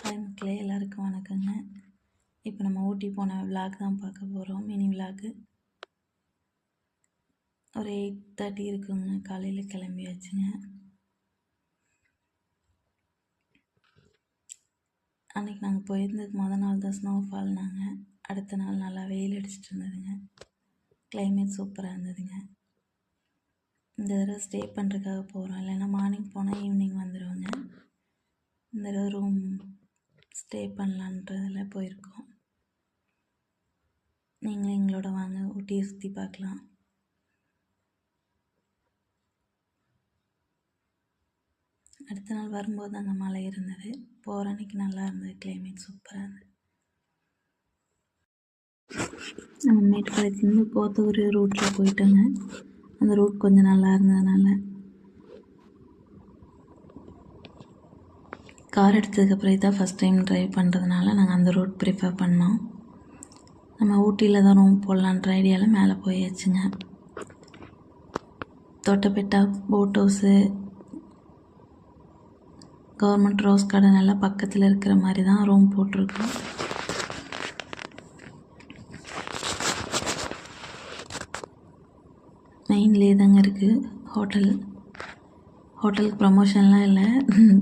Hi மக்களே, எல்லாருக்கும் வணக்கங்க. இப்போ நம்ம ஊட்டி போன விளாக் தான் பார்க்க போகிறோம். Mini vlog. ஒரு 8:30 இருக்குங்க. காலையில் கிளம்பியாச்சுங்க. அன்றைக்கி நாங்கள் போயிருந்ததுக்கு நாள் தான் ஸ்னோஃபால்னாங்க. அடுத்த நாள் நல்லா வெயில் அடிச்சிட்டு இருந்ததுங்க. கிளைமேட் சூப்பராக இருந்ததுங்க. இந்த தடவை ஸ்டே பண்ணுறதுக்காக போகிறோம். இல்லைன்னா மார்னிங் போனால் ஈவினிங் வந்துடுவோங்க. இந்த தடவை ரூம் ஸ்டே பண்ணலான்றதில் போயிருக்கோம். நீங்களும் எங்களோட வாங்க, ஊட்டியை சுற்றி பார்க்கலாம். அடுத்த நாள் வரும்போது அங்கே மழை இருந்தது. போகிற அன்றைக்கி நல்லா இருந்தது. கிளைமேட் சூப்பராக இருந்தது. நம்ம மேட்டுப்பாளையத்துலேருந்து போத்தூர் ரூட்டில் போயிட்டோங்க. அந்த ரூட் கொஞ்சம் நல்லா இருந்ததுனால கார் எடுத்ததுக்கப்புறம் இதான் ஃபஸ்ட் டைம் ட்ரைவ் பண்ணுறதுனால நாங்கள் அந்த ரூட் ப்ரிஃபர் பண்ணோம். நம்ம ஊட்டியில் தான் ரூம் போடலான்ற ஐடியாவில் மேலே போயாச்சுங்க. Doddabetta, boat house, government rose garden எல்லாம் பக்கத்தில் இருக்கிற மாதிரி தான் ரூம் போட்டிருக்கோம். மெயின்லேயே தாங்க இருக்குது ஹோட்டல். ஹோட்டலுக்கு ப்ரமோஷன்லாம் இல்லை.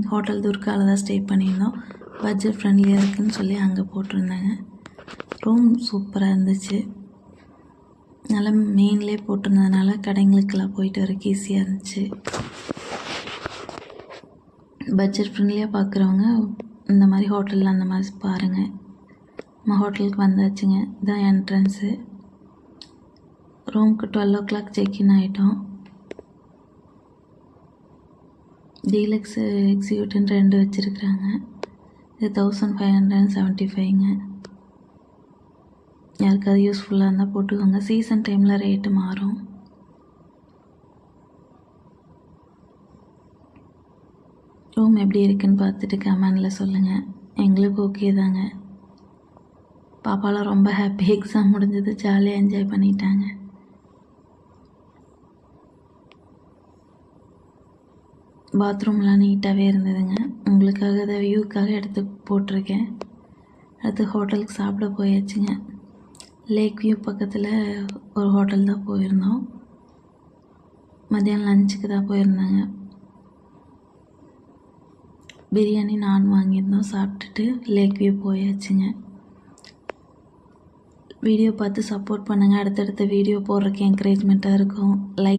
ஹோட்டல் துர்காவில் தான் ஸ்டே பண்ணியிருந்தோம். பட்ஜெட் ஃப்ரெண்ட்லியாக இருக்குதுன்னு சொல்லி அங்கே போட்டிருந்தாங்க. ரூம் சூப்பராக இருந்துச்சு. நல்லா மெயின்லேயே போட்டிருந்ததுனால கடைங்களுக்கெல்லாம் போயிட்டு வரக்கு ஈஸியாக இருந்துச்சு. பட்ஜெட் ஃப்ரெண்ட்லியாக பார்க்குறவங்க இந்த மாதிரி ஹோட்டலில் அந்த மாதிரி பாருங்கள். நம்ம ஹோட்டலுக்கு வந்தாச்சுங்க. இதுதான் என்ட்ரன்ஸு. ரூமுக்கு 12 o'clock செக்இன் ஆகிட்டோம். டீலக்ஸு எக்ஸிக்யூட்டிவ்னு 2 வச்சுருக்குறாங்க. இது 1575ங்க. யாருக்காவது யூஸ்ஃபுல்லாக இருந்தால் போட்டுக்கோங்க. சீசன் டைமில் ரேட்டு மாறும். ரூம் எப்படி இருக்குன்னு பார்த்துட்டு கமெண்டில் சொல்லுங்கள். எங்களுக்கு ஓகே தாங்க. பாப்பாலாம் ரொம்ப ஹாப்பி. எக்ஸாம் முடிஞ்சது, ஜாலியாக என்ஜாய் பண்ணிட்டாங்க. பாத்ரூம்லாம் நீட்டாகவே இருந்ததுங்க. உங்களுக்காக அதை வியூக்காக எடுத்து போட்டிருக்கேன். அடுத்து ஹோட்டலுக்கு சாப்பிட போயாச்சுங்க. லேக் வியூ பக்கத்தில் ஒரு ஹோட்டல் தான் போயிருந்தோம். மதியானம் லஞ்சுக்கு தான் போயிருந்தாங்க. பிரியாணி நான் வாங்கியிருந்தோம். சாப்பிட்டுட்டு லேக் வியூ போயாச்சுங்க. வீடியோ பார்த்து சப்போர்ட் பண்ணுங்கள். அடுத்தடுத்த வீடியோ போடுறதுக்கு என்கரேஜ்மெண்ட்டாக இருக்கும். லைக்